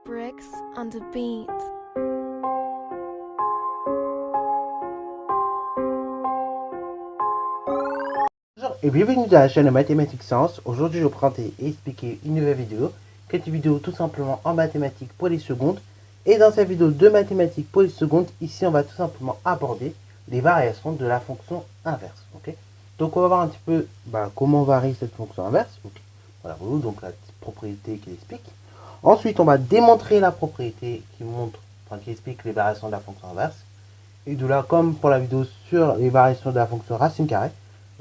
Bricks on the beat. Bonjour et bienvenue dans la chaîne Mathématiques Sciences. Aujourd'hui je vais présenter et expliquer une nouvelle vidéo, qui est une vidéo tout simplement en mathématiques pour les secondes. Et dans cette vidéo de mathématiques pour les secondes, ici on va tout simplement aborder les variations de la fonction inverse. Okay, donc on va voir un petit peu comment varie cette fonction inverse. Okay, voilà, donc la petite propriété qui explique. Ensuite on va démontrer la propriété qui montre, qui explique les variations de la fonction inverse. Et de là, comme pour la vidéo sur les variations de la fonction racine carrée,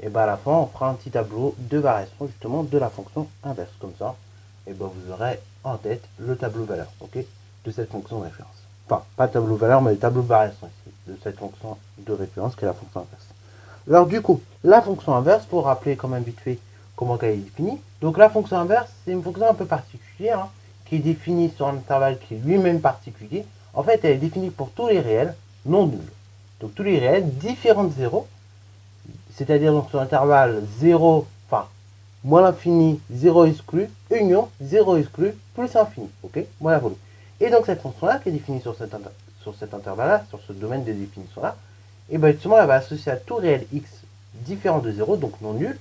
et à la fin on fera un petit tableau de variation justement de la fonction inverse. Comme ça, vous aurez en tête le tableau valeur, de cette fonction de référence. Enfin, pas le tableau valeur, mais le tableau de variation ici, de cette fonction de référence qui est la fonction inverse. Alors du coup, la fonction inverse, pour rappeler quand même vite fait comment elle est définie. Donc la fonction inverse, c'est une fonction un peu particulière, qui est définie sur un intervalle qui est lui-même particulier. En fait, elle est définie pour tous les réels non nuls. Donc tous les réels différents de 0, c'est-à-dire donc sur l'intervalle 0, enfin, moins l'infini, 0 exclu, union, 0 exclu, plus infini. Voilà. Et donc cette fonction-là, qui est définie sur cet intervalle-là, sur ce domaine de définition-là, et justement, elle va associer à tout réel x différent de 0, donc non nul,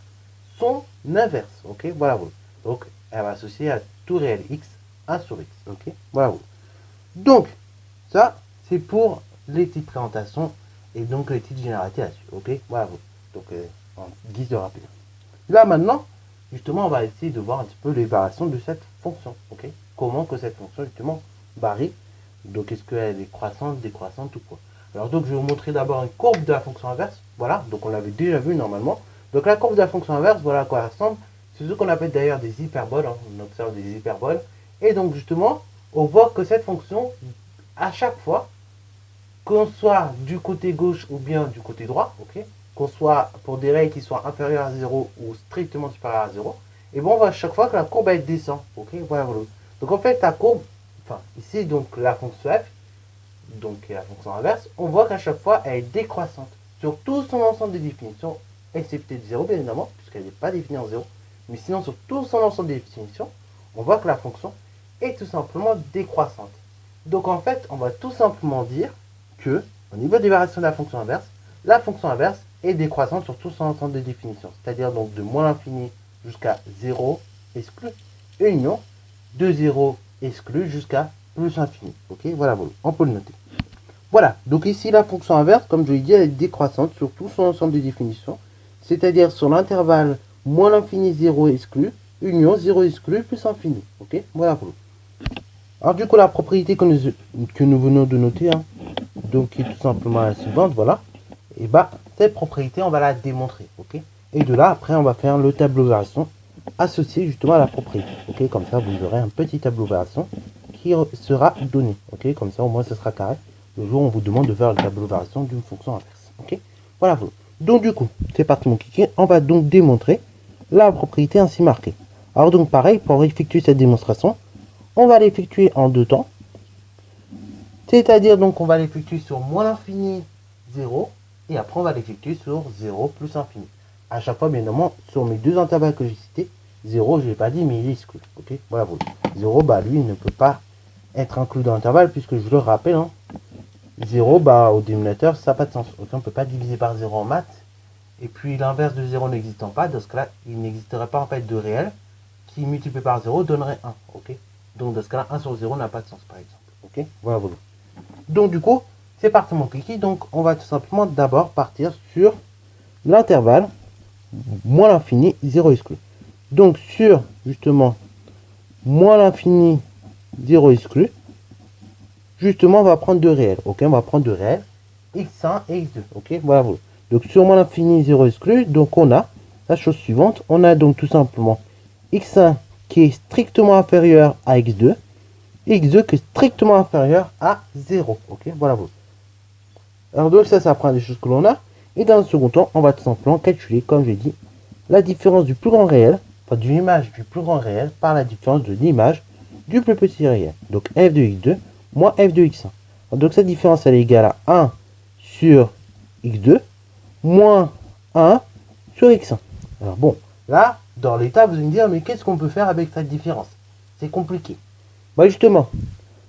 son inverse. Voilà. Donc, elle va associer à tout réel x 1 sur x. Voilà. Donc, ça, c'est pour les petites présentations et donc les petites généralités là-dessus. Voilà. Donc, en guise de rappel. Là, maintenant, justement, on va essayer de voir un petit peu les variations de cette fonction. Comment que cette fonction, justement, varie. Donc, est-ce qu'elle est croissante, décroissante ou quoi. Alors, donc, je vais vous montrer d'abord une courbe de la fonction inverse. Voilà. Donc, on l'avait déjà vu normalement. Donc, la courbe de la fonction inverse, voilà à quoi elle ressemble. C'est ce qu'on appelle d'ailleurs des hyperboles. On observe des hyperboles. Et donc, justement, on voit que cette fonction, à chaque fois, qu'on soit du côté gauche ou bien du côté droit, qu'on soit pour des règles qui soient inférieures à 0 ou strictement supérieures à 0, et bon, on voit à chaque fois que la courbe elle descend. Voilà. Donc en fait, la courbe, enfin ici donc la fonction f, donc la fonction inverse, on voit qu'à chaque fois elle est décroissante sur tout son ensemble de définitions, excepté de 0 bien évidemment, puisqu'elle n'est pas définie en 0, mais sinon sur tout son ensemble de définitions, on voit que la fonction est tout simplement décroissante. Donc en fait, on va tout simplement dire que, au niveau des variations de la fonction inverse est décroissante sur tout son ensemble de définitions. C'est-à-dire donc de moins l'infini jusqu'à 0 exclu, union de 0 exclu jusqu'à plus infini. Voilà, on peut le noter. Voilà, donc ici la fonction inverse, comme je l'ai dit, elle est décroissante sur tout son ensemble de définitions. C'est-à-dire sur l'intervalle moins l'infini 0 exclu, union 0 exclu plus infini. Voilà. Alors du coup, la propriété que nous venons de noter, donc qui est tout simplement la suivante, voilà. Et cette propriété, on va la démontrer, Et de là, après, on va faire le tableau de variation associé justement à la propriété, Comme ça, vous aurez un petit tableau de variation qui sera donné, Comme ça, au moins, ce sera carré le jour où on vous demande de faire le tableau de variation d'une fonction inverse, Voilà. Donc du coup, c'est parti mon kiki. On va donc démontrer la propriété ainsi marquée. Alors donc pareil, pour effectuer cette démonstration, on va l'effectuer en deux temps. C'est-à-dire donc on va l'effectuer sur moins l'infini 0 et après on va l'effectuer sur 0 plus infini. À chaque fois, bien évidemment, sur mes deux intervalles que j'ai cités, 0, je ne l'ai pas dit, mais il est exclu. Voilà. 0, lui, il ne peut pas être inclus dans l'intervalle puisque je le rappelle, 0, au dénominateur, ça n'a pas de sens. On ne peut pas diviser par 0 en maths. Et puis l'inverse de 0 n'existant pas, dans ce cas-là, il n'existerait pas en fait de réel qui multiplié par 0 donnerait 1. Donc dans ce cas-là, 1 sur 0 n'a pas de sens, par exemple. Voilà. Donc du coup, c'est parti mon kiki. Donc on va tout simplement d'abord partir sur l'intervalle moins l'infini 0 exclu. Donc sur justement moins l'infini 0 exclu, justement on va prendre deux réels. On va prendre deux réels, x1 et x2. Voilà. Donc sur moins l'infini 0 exclu, donc on a la chose suivante. On a donc tout simplement x1 qui est strictement inférieur à x2, x2 qui est strictement inférieur à 0. Voilà. Alors donc ça prend des choses que l'on a. Et dans le second temps, on va tout simplement calculer, comme j'ai dit, la différence du plus grand réel, enfin de l'image du plus grand réel par la différence de l'image du plus petit réel. Donc f de x2 moins f de x1. Alors, donc cette différence elle est égale à 1 sur x2 moins 1 sur x1. Alors bon, là, dans l'état, vous allez me dire, mais qu'est-ce qu'on peut faire avec cette différence? C'est compliqué. Justement,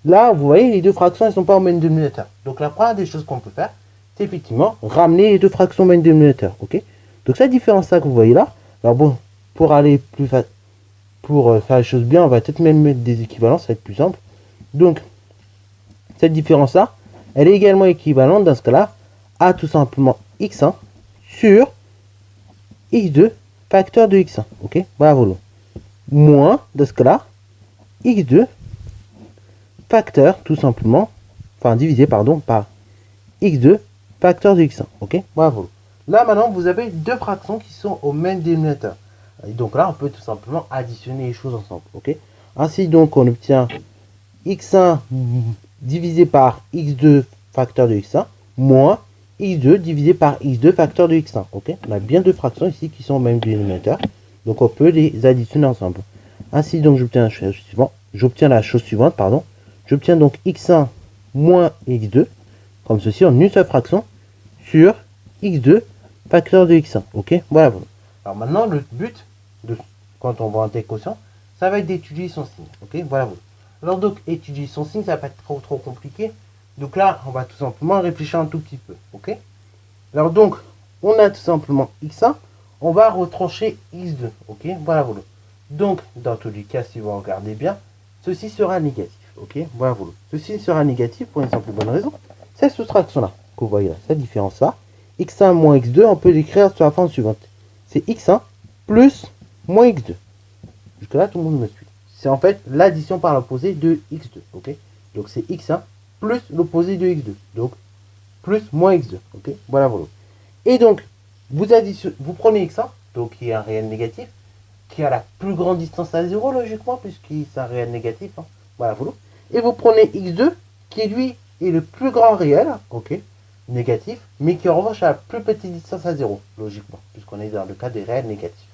là, vous voyez, les deux fractions, elles ne sont pas au même dénominateur. Donc, la première des choses qu'on peut faire, c'est effectivement ramener les deux fractions au même dénominateur. Ok. Donc, cette différence-là que vous voyez là, alors bon, pour aller plus pour faire les choses bien, on va peut-être même mettre des équivalences, ça va être plus simple. Donc, cette différence-là, elle est également équivalente dans ce cas-là à tout simplement x1 sur x2 facteur de x1. Ok, bravo. Moins, dans ce cas-là, x2 facteur, tout simplement, enfin divisé, pardon, par x2 facteur de x1. Ok, bravo. Là, maintenant, vous avez deux fractions qui sont au même dénominateur. Et donc là, on peut tout simplement additionner les choses ensemble. Ok. Ainsi, donc, on obtient x1 divisé par x2 facteur de x1 moins x2 divisé par x2 facteur de x1. Ok. On a bien deux fractions ici qui sont au même dénominateur. Donc, on peut les additionner ensemble. Ainsi, donc, j'obtiens la chose suivante. Pardon. J'obtiens donc x1 moins x2, comme ceci, en une seule fraction, sur x2 facteur de x1. Ok. Voilà. Alors maintenant, le but, quand on va intégrer quotient, ça va être d'étudier son signe. Ok. Voilà. Alors donc, étudier son signe, ça va pas être trop compliqué. Donc là, on va tout simplement réfléchir un tout petit peu. Ok. Alors donc, on a tout simplement x1. On va retrancher x2. Ok. Voilà. Donc, dans tous les cas, si vous regardez bien, ceci sera négatif. Ok. Voilà. Ceci sera négatif pour une simple bonne raison. Cette soustraction-là, que vous voyez là, cette différence-là, x1 moins x2, on peut l'écrire sur la forme suivante. C'est x1 plus moins x2. Jusque là, tout le monde me suit. C'est en fait l'addition par l'opposé de x2. Ok. Donc c'est x1 plus l'opposé de x2. Donc plus moins x2. Ok. Voilà. Et donc, vous prenez x1, donc qui est un réel négatif, qui a la plus grande distance à 0, logiquement, puisqu'il c'est un réel négatif. Hein. Voilà. Et vous prenez x2, qui lui est le plus grand réel, ok, négatif, mais qui en revanche a la plus petite distance à 0, logiquement, puisqu'on est dans le cas des réels négatifs.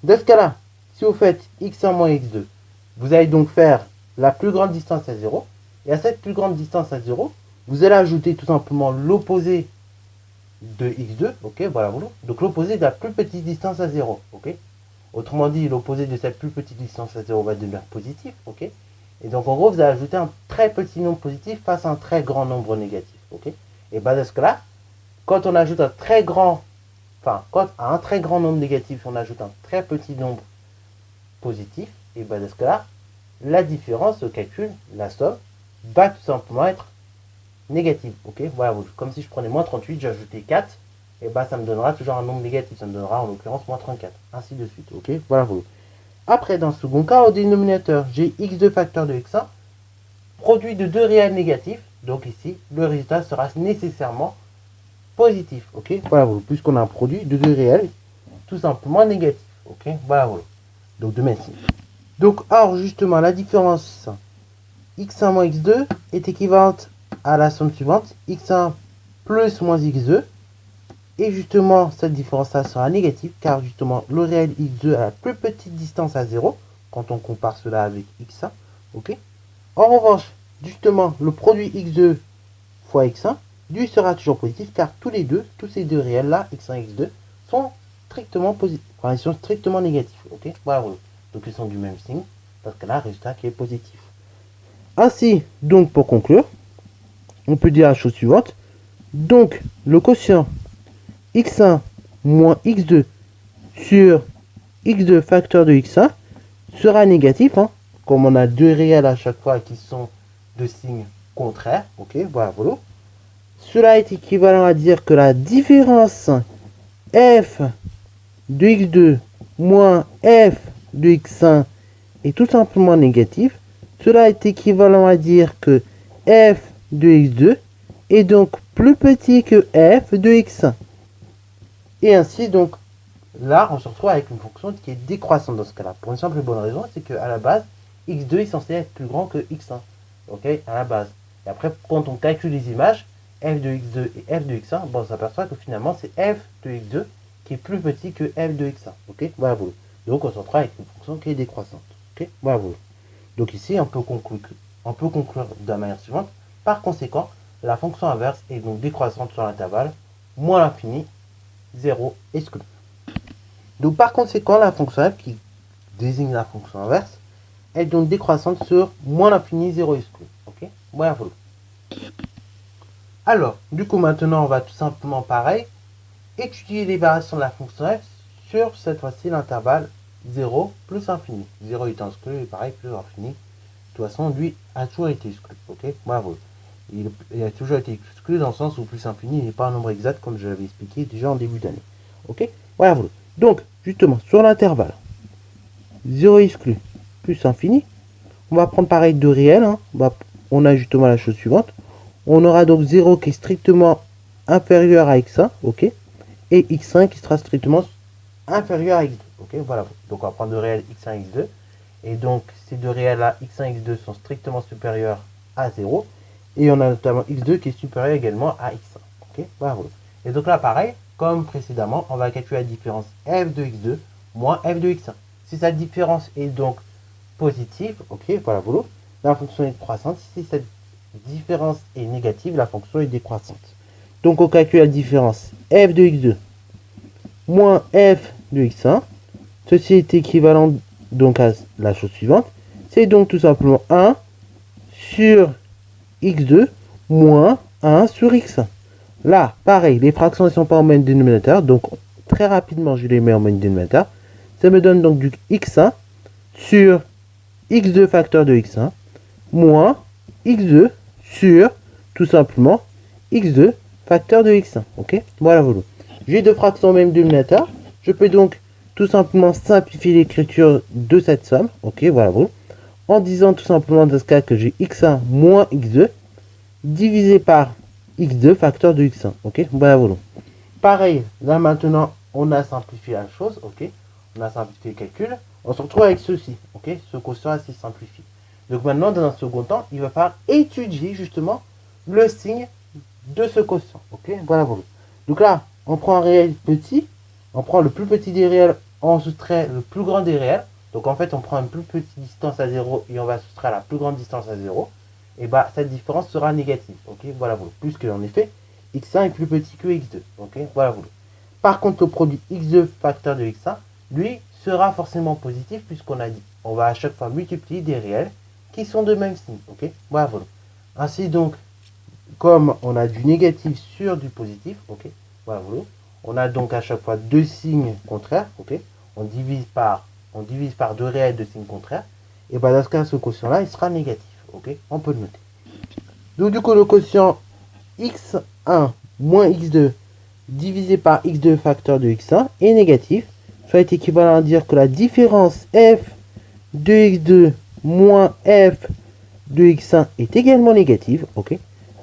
Dans ce cas-là, si vous faites x1 moins x2, vous allez donc faire la plus grande distance à 0, et à cette plus grande distance à 0, vous allez ajouter tout simplement l'opposé de x2, ok, voilà, donc l'opposé de la plus petite distance à 0, ok. Autrement dit, l'opposé de cette plus petite distance à 0 va devenir positif, ok. Et donc, en gros, vous allez ajouter un très petit nombre positif face à un très grand nombre négatif. Ok. Et bien, dans ce cas-là, quand on ajoute un très grand, quand à un très grand nombre négatif, on ajoute un très petit nombre positif, et bien, dans ce cas-là, la différence au calcul, la somme, va tout simplement être négative. Ok. Voilà, comme si je prenais moins 38, j'ajoutais 4, et bien, ça me donnera toujours un nombre négatif. Ça me donnera en l'occurrence moins 34. Ainsi de suite. Ok. Voilà. Après, dans le second cas, au dénominateur, j'ai x2 facteur de x1, produit de deux réels négatifs. Donc ici, le résultat sera nécessairement positif. Ok. Voilà, puisqu'on a un produit de deux réels tout simplement négatifs. Ok. Voilà. Donc de même signe. Donc, or, justement, la différence x1 moins x2 est équivalente à la somme suivante, x1 plus moins x2. Et justement, cette différence-là sera négative, car justement, le réel x2 a la plus petite distance à 0, quand on compare cela avec x1. Ok. En revanche, justement, le produit x2 fois x1, lui sera toujours positif, car tous ces deux réels-là, x1 et x2, sont strictement positifs. Enfin, ils sont strictement négatifs. Ok. Voilà. Donc, ils sont du même signe, parce que là, le résultat qui est positif. Ainsi, donc, pour conclure, on peut dire la chose suivante. Donc, le quotient x1 moins x2 sur x2 facteur de x1 sera négatif, hein, comme on a deux réels à chaque fois qui sont de signes contraires. Ok, voilà. Cela est équivalent à dire que la différence f de x2 moins f de x1 est tout simplement négative. Cela est équivalent à dire que f de x2 est donc plus petit que f de x1. Et ainsi, donc, là, on se retrouve avec une fonction qui est décroissante dans ce cas-là. Pour une simple et bonne raison, c'est qu'à la base, x2 est censé être plus grand que x1. Ok, à la base. Et après, quand on calcule les images, f de x2 et f de x1, bon, on s'aperçoit que finalement, c'est f de x2 qui est plus petit que f de x1. Ok, voilà. Donc, on se retrouve avec une fonction qui est décroissante. Ok, voilà. Donc ici, on peut conclure de la manière suivante. Par conséquent, la fonction inverse est donc décroissante sur l'intervalle moins l'infini 0 exclu. Donc par conséquent, la fonction f qui désigne la fonction inverse est donc décroissante sur moins l'infini 0 exclu. Voilà. Alors, du coup, maintenant, on va tout simplement, pareil, étudier les variations de la fonction f sur, cette fois-ci, l'intervalle 0 plus infini. 0 étant exclu, et pareil, plus infini. De toute façon, lui a toujours été exclu. Ok, bravo. Il a toujours été exclu dans le sens où plus infini n'est pas un nombre exact, comme je l'avais expliqué déjà en début d'année. Ok, voilà. Donc, justement, sur l'intervalle 0 exclu plus infini, on va prendre pareil deux réels. Hein. On a justement la chose suivante. On aura donc 0 qui est strictement inférieur à x1, ok, et x1 qui sera strictement inférieur à x2, ok, voilà. Donc on va prendre deux réels x1 et x2, et donc ces deux réels là, x1 et x2 sont strictement supérieurs à 0, et on a notamment x2 qui est supérieur également à x1, ok, voilà. Et donc là pareil, comme précédemment, on va calculer la différence f de x2 moins f de x1. Si cette différence est donc positive, ok, voilà, la fonction est croissante. Si cette différence est négative, la fonction est décroissante. Donc on calcule la différence f de x2 moins f de x1. Ceci est équivalent donc à la chose suivante. C'est donc tout simplement 1 sur x2 moins 1 sur x1. Là, pareil, les fractions ne sont pas en même dénominateur, donc très rapidement je les mets en même dénominateur. Ça me donne donc du x1 sur x2 facteur de x1 moins x2 sur tout simplement x2 facteur de x1. Ok, voilà. J'ai deux fractions au même dénominateur. Je peux donc tout simplement simplifier l'écriture de cette somme. Ok, voilà. En disant tout simplement dans ce cas que j'ai x1 moins x2 divisé par x2 facteur de x1. Ok, voilà. Pareil, là maintenant, on a simplifié la chose. Ok, on a simplifié le calcul. On se retrouve avec ceci. Ok, ce quotient assez simplifié. Donc maintenant, dans un second temps, il va falloir étudier justement le signe de ce quotient. Ok, voilà. Donc là, on prend un réel petit, on prend le plus petit des réels, on soustrait le plus grand des réels. Donc en fait, on prend une plus petite distance à 0 et on va soustraire la plus grande distance à 0. Et bah cette différence sera négative. Ok, voilà. Puisque en effet, x1 est plus petit que x2. Ok, voilà. Par contre, le produit x2 facteur de x1, lui, sera forcément positif puisqu'on a dit, on va à chaque fois multiplier des réels qui sont de même signe. Ok, voilà. Ainsi donc, comme on a du négatif sur du positif, ok, voilà, on a donc à chaque fois deux signes contraires, ok, on divise par deux réels de signes contraires, et bien dans ce cas, ce quotient-là, il sera négatif, ok, on peut le noter. Donc du coup, le quotient x1 moins x2 divisé par x2 facteur de x1 est négatif, soit est équivalent à dire que la différence f de x2 moins f de x1 est également négative, ok,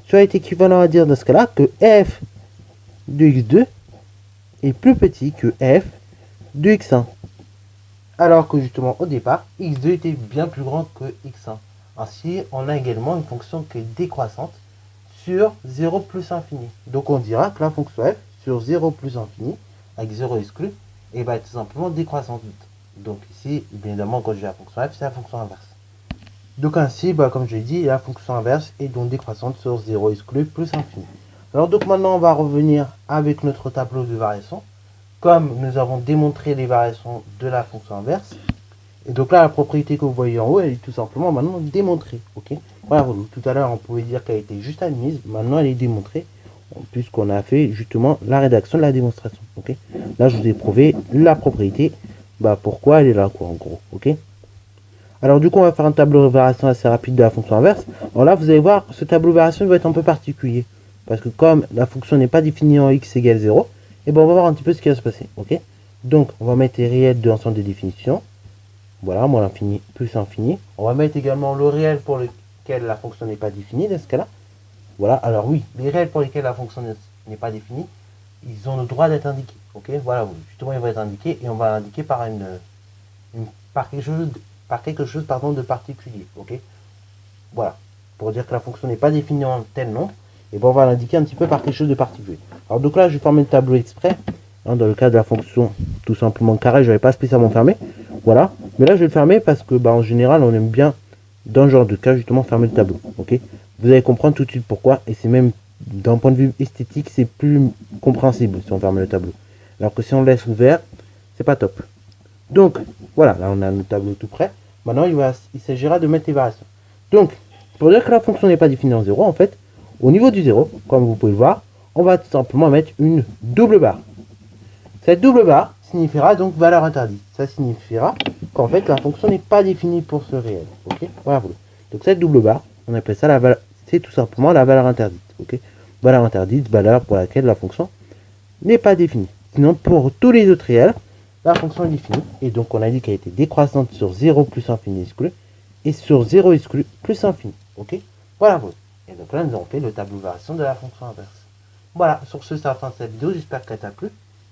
soit est équivalent à dire dans ce cas-là que f de x2 est plus petit que f de x1. Alors que justement au départ, x2 était bien plus grand que x1. Ainsi, on a également une fonction qui est décroissante sur 0 plus infini. Donc on dira que la fonction f sur 0 plus infini, avec 0 exclu, et va être tout simplement décroissante. Donc ici, évidemment, quand j'ai la fonction f, c'est la fonction inverse. Donc ainsi, comme je l'ai dit, la fonction inverse est donc décroissante sur 0 exclu plus infini. Alors donc maintenant, on va revenir avec notre tableau de variation. Comme nous avons démontré les variations de la fonction inverse. Et donc là, la propriété que vous voyez en haut, elle est tout simplement maintenant démontrée. Ok, voilà, tout à l'heure, on pouvait dire qu'elle était juste admise. Maintenant, elle est démontrée, puisqu'on a fait justement la rédaction de la démonstration. Ok, là, je vous ai prouvé la propriété. Pourquoi elle est là, quoi, en gros. Ok. Alors du coup, on va faire un tableau de variation assez rapide de la fonction inverse. Alors là, vous allez voir, ce tableau de variation va être un peu particulier. Parce que comme la fonction n'est pas définie en x égale 0, et on va voir un petit peu ce qui va se passer. Ok. Donc, on va mettre les réels de l'ensemble des définitions. Voilà, moins l'infini plus infini. On va mettre également le réel pour lequel la fonction n'est pas définie, dans ce cas-là. Voilà, alors oui, les réels pour lesquels la fonction n'est pas définie, ils ont le droit d'être indiqués. Ok, voilà, justement, ils vont être indiqués et on va l'indiquer par quelque chose de particulier. Ok, voilà, pour dire que la fonction n'est pas définie en tel nombre, et on va l'indiquer un petit peu par quelque chose de particulier. Alors donc là, je vais former le tableau exprès. Dans le cas de la fonction tout simplement carré, je n'avais pas spécialement fermé. Voilà, mais là je vais le fermer parce que en général, on aime bien dans ce genre de cas justement fermer le tableau. Ok, vous allez comprendre tout de suite pourquoi, et c'est même d'un point de vue esthétique, c'est plus compréhensible si on ferme le tableau. Alors que si on le laisse ouvert, c'est pas top. Donc voilà, là on a le tableau tout prêt. Maintenant, il s'agira de mettre les variations. Donc, Pour dire que la fonction n'est pas définie en 0, en fait, au niveau du 0, comme vous pouvez le voir, on va tout simplement mettre une double barre. Cette double barre signifiera donc valeur interdite. Ça signifiera qu'en fait la fonction n'est pas définie pour ce réel. Ok, voilà. Donc cette double barre, on appelle ça la valeur, c'est tout simplement la valeur interdite. Ok, valeur interdite, valeur pour laquelle la fonction n'est pas définie. Sinon pour tous les autres réels, la fonction est définie. Et donc on a dit qu'elle était décroissante sur 0 plus infini exclu et sur 0 exclu plus infini. Ok, voilà. Et donc là nous avons fait le tableau de variation de la fonction inverse. Voilà, sur ce, c'est la fin de cette vidéo, j'espère qu'elle t'a plu.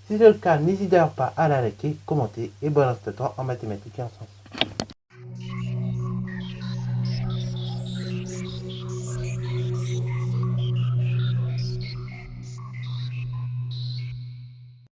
Si c'est le cas, n'hésite d'ailleurs pas à la liker, commenter et bon instant en mathématiques et en sciences.